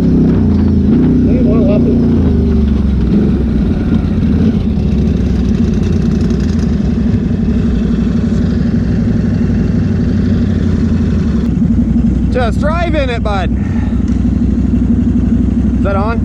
Hey, well, up it. Just drive in it, bud. Is that on?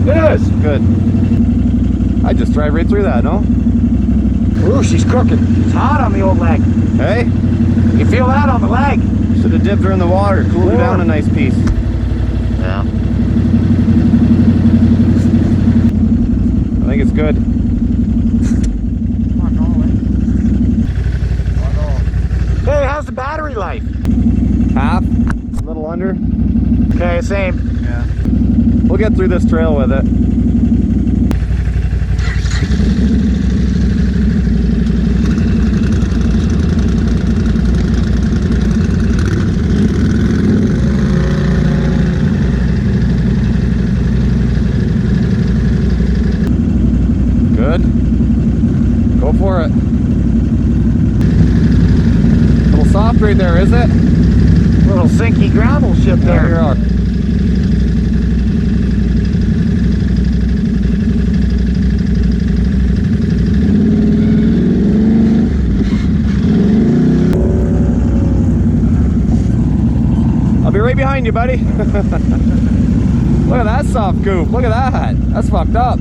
It is. Good. I just drive right through that, no? Ooh, she's crooked. It's hot on the old leg. Hey? You feel that on the leg? Should have dipped her in the water, cooled her down a nice piece. Yeah. I think it's good. Hey, how's the battery life? Half, a little under. Okay, same. Yeah. We'll get through this trail with it. Good. Go for it. A little soft right there, is it? Little sinky gravel ship there. There you are. I'll be right behind you, buddy. Look at that soft goop. Look at that. That's fucked up.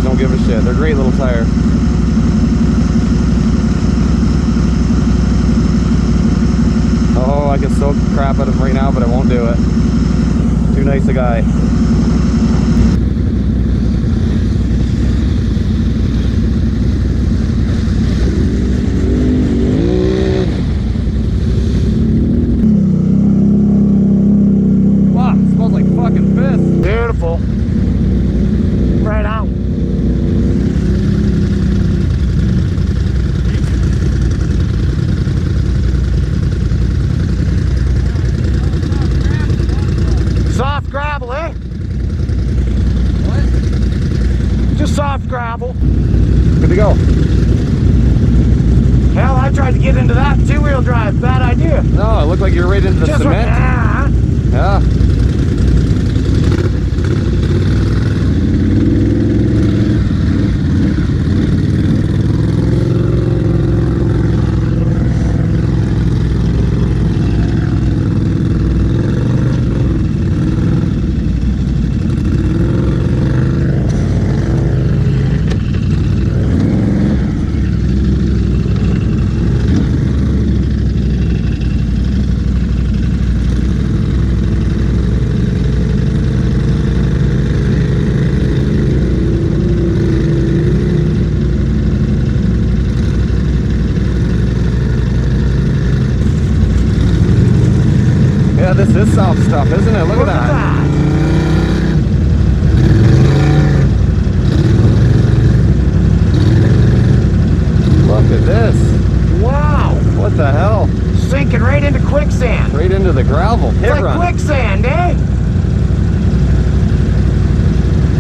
Don't give a shit. They're a great little tire. Oh, I can soak the crap out of him right now, but I won't do it. Too nice a guy. Wow, it smells like fucking piss. Beautiful. Right out. Soft gravel, eh? What? Just soft gravel. Good to go. Hell, I tried to get into that two-wheel drive. Bad idea. No, it looked like you were right into the Just cement. Yeah. Yeah, this is soft stuff, isn't it? Look at that. Look at this. Wow. What the hell? Sinking right into quicksand. Right into the gravel. Pit Like run. quicksand, eh?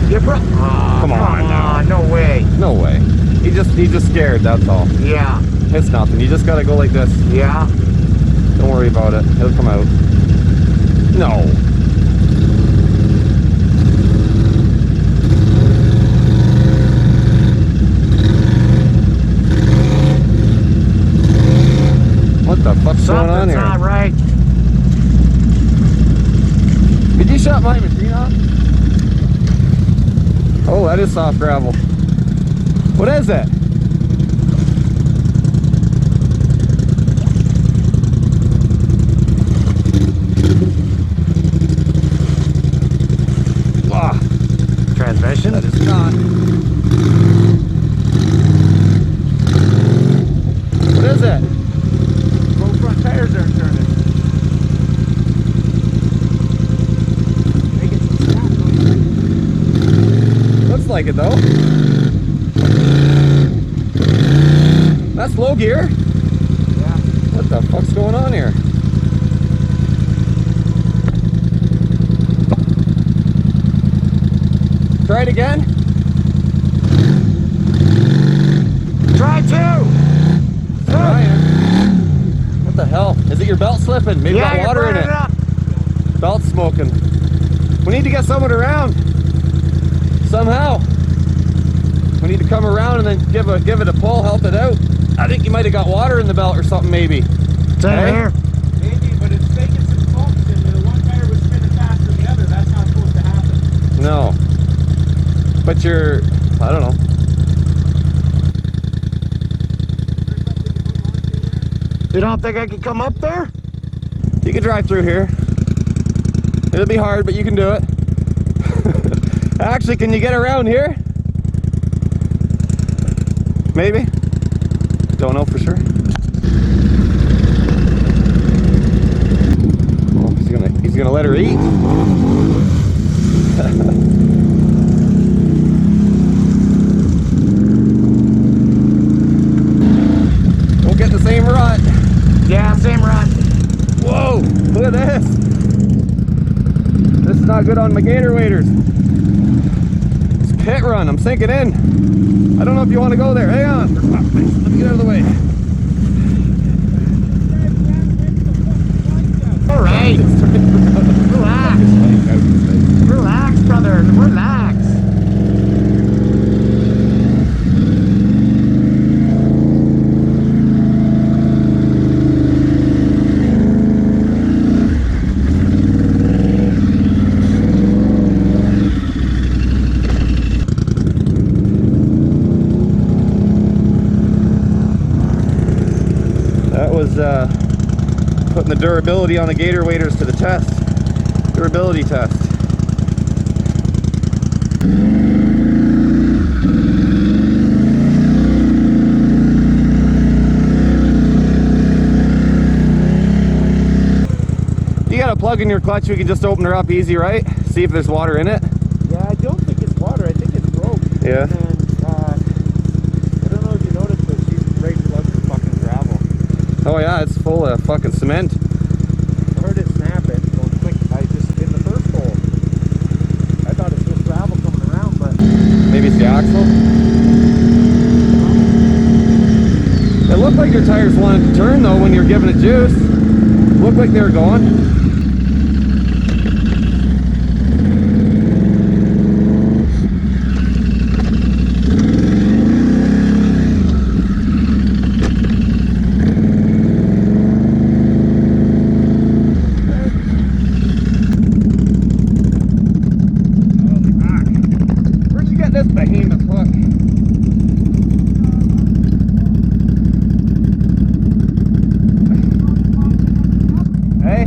You oh, Come on now. No way. No way. He's just scared, that's all. Yeah. It's nothing. You just gotta go like this. Yeah. Don't worry about it. It'll come out. No. What the fuck's going on here? Something's not right. Did you shut my machine off? Oh, that is soft gravel. What is it? Ah, Transmission? that is not. What is it? Both front tires aren't turning. Making some snap feels like it though. That's low gear. Yeah. What the fuck's going on here? Try it again. Try two. Trying. What the hell? Is it your belt slipping? Maybe Yeah, got water in it. Up. Belt's smoking. We need to get someone around. Somehow. We need to come around and then give it a pull, help it out. I think you might have got water in the belt or something maybe. It's in here. Maybe, but it's taking some Thompsons and one tire was spinning faster than the other. That's not supposed to happen. No. But you're, I don't know. You don't think I can come up there? You can drive through here. It'll be hard, but you can do it. Actually, can you get around here? Maybe. Don't know for sure. Oh, he's gonna let her eat. Don't get the same rut. Yeah, same run. Whoa, look at this. This is not good on my gator waders. It's pit run, I'm sinking in. I don't know if you want to go there. Hang on. Let me get out of the way. All right. Relax. Relax, brother. Relax. That was putting the durability on the gator waders to the test. Durability test. You got a plug in your clutch, we can just open her up easy, right? See if there's water in it. Yeah, I don't think it's water. I think it's broke. Yeah. And I don't know if you noticed, but she's right plugged for fucking gravel. Oh yeah, it's full of fucking cement. I heard it snap it. So quick. I just in the first hole. I thought it's just gravel coming around, but Maybe it's the axle. It looked like your tires wanted to turn though when you were giving it juice. Looked like they were going. Where'd you get this behemoth hook? Hey?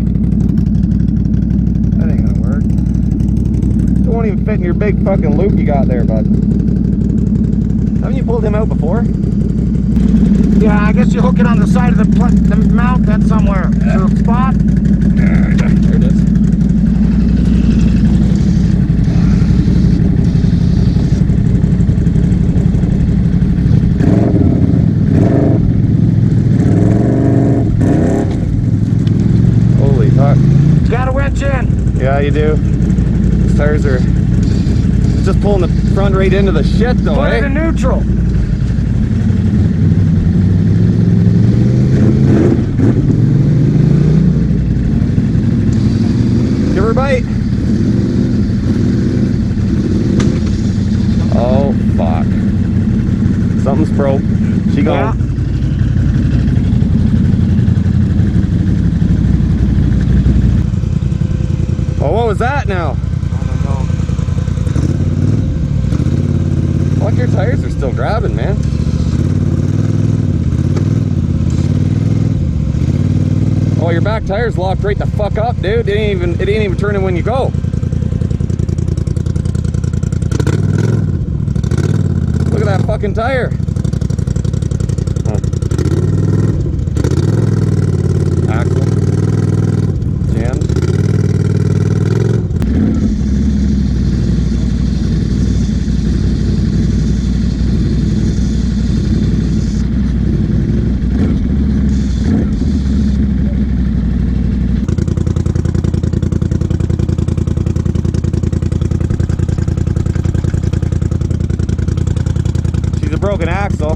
That ain't gonna work. It won't even fit in your big fucking loop you got there, bud. Haven't you pulled him out before? Yeah, I guess you hook it on the side of the mount. That's somewhere. Is there a spot? There it is. Holy fuck. You got a winch in. Yeah, you do. These tires are just pulling the front right into the shit though, Put it eh? in neutral. Give her a bite. Oh, fuck. Something's broke. She gone. Yeah. Oh, what was that now? I don't know. Fuck, your tires are still grabbing, man. Oh, your back tire's locked right the fuck up, dude. It ain't even turning when you go. Look at that fucking tire. Huh. Axle. Jammed. broken axle.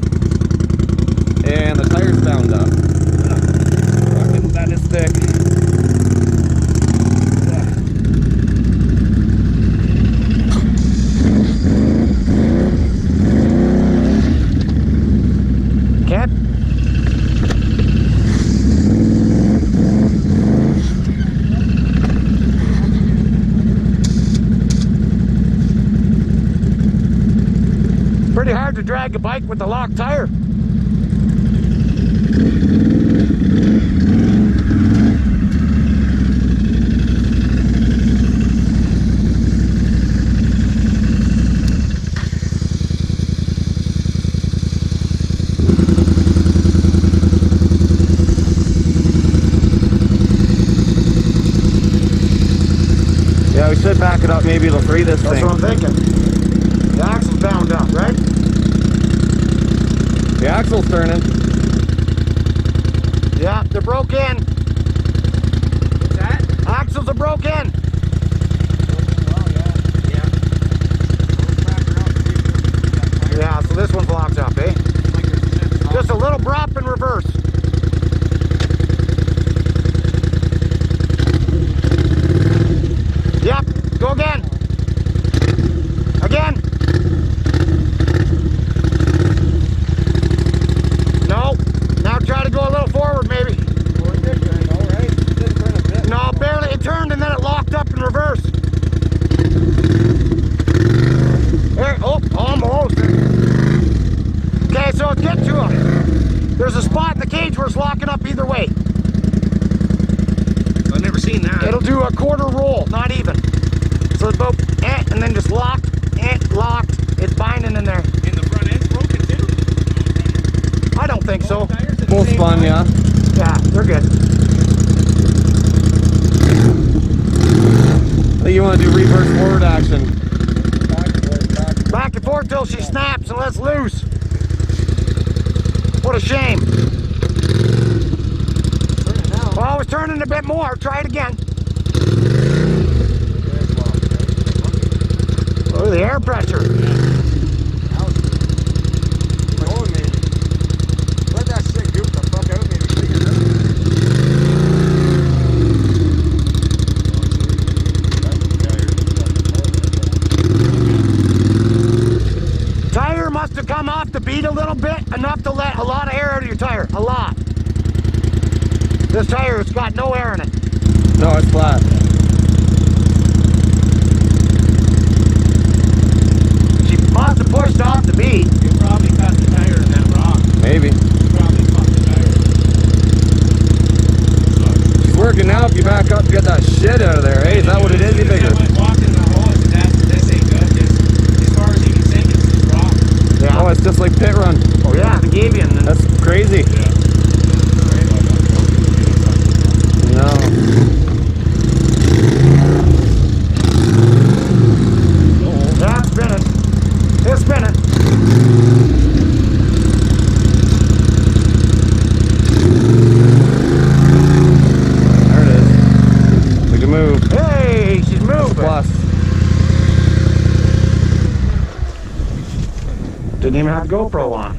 And the tire's bound up. Fucking, that is thick. Can't. Pretty hard to drag a bike with a locked tire. Yeah, we should back it up. Maybe it'll free this That's thing. what I'm thinking. The axle's bound up, right? The axle's turning. Yeah, they're broke in. What's that? Axles are broke in. Yeah, so this one's locked up, eh? Just a little drop in reverse. Yep, go again. Again. No. Now try to go a little forward, maybe. No, barely. It turned and then it locked up in reverse. There, oh, almost. Okay, so it's getting to him. There's a spot in the cage where it's locking up either way. I've never seen that. It'll do a quarter roll, not even. So it's about, and then just locked, locked. It's binding in there. In the front end's broken too. I don't think so. Full spun, yeah. Yeah, they're good. I think you want to do reverse forward action. Back and forth till she snaps and lets loose. What a shame. Well, it's turning a bit more. Try it again. Oh, the air pressure. Let that shit goof the fuck out of me. Tire must have come off the bead a little bit, enough to let a lot of air out of your tire. A lot. This tire has got no air in it. No, it's flat. She must have pushed off the bead. You probably cut the tire in that rock. Maybe. You probably fucked the tire. She's working now. If you back up, get that shit out of there. Hey, is that what it is, you bigger? Walking the hole, this ain't good. As far as you can sink, it's just rock. Yeah. Oh, it's just like pit run. Oh yeah, the Gavian. That's crazy. No. Yeah, it's spinning. It's spinning. There it is. We can move. Hey, she's moving. Plus. Didn't even have GoPro on.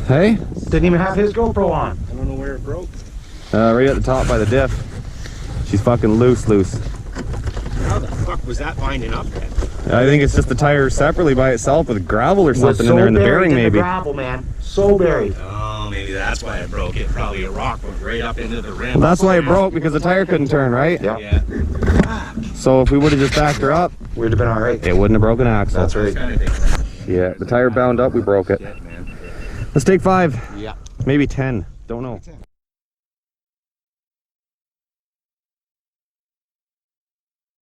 Hey? Didn't even have his GoPro on. I don't know where it broke. Right at the top by the diff. She's fucking loose. How the fuck was that binding up then? I think it's just the tire separately by itself with gravel or something in there in the bearing, maybe. Gravel, man. So buried. Oh, maybe that's why it broke. It probably a rock went right up into the rim. Well, that's why it broke, because the tire couldn't turn, right? Yeah. Yeah. So if we would have just backed her up, We'd have been all right. it wouldn't have broken axle. That's right. Kind of thing. Yeah, the tire bound up, we broke it. Shit, man. Let's take 5. Yeah. Maybe 10. Don't know.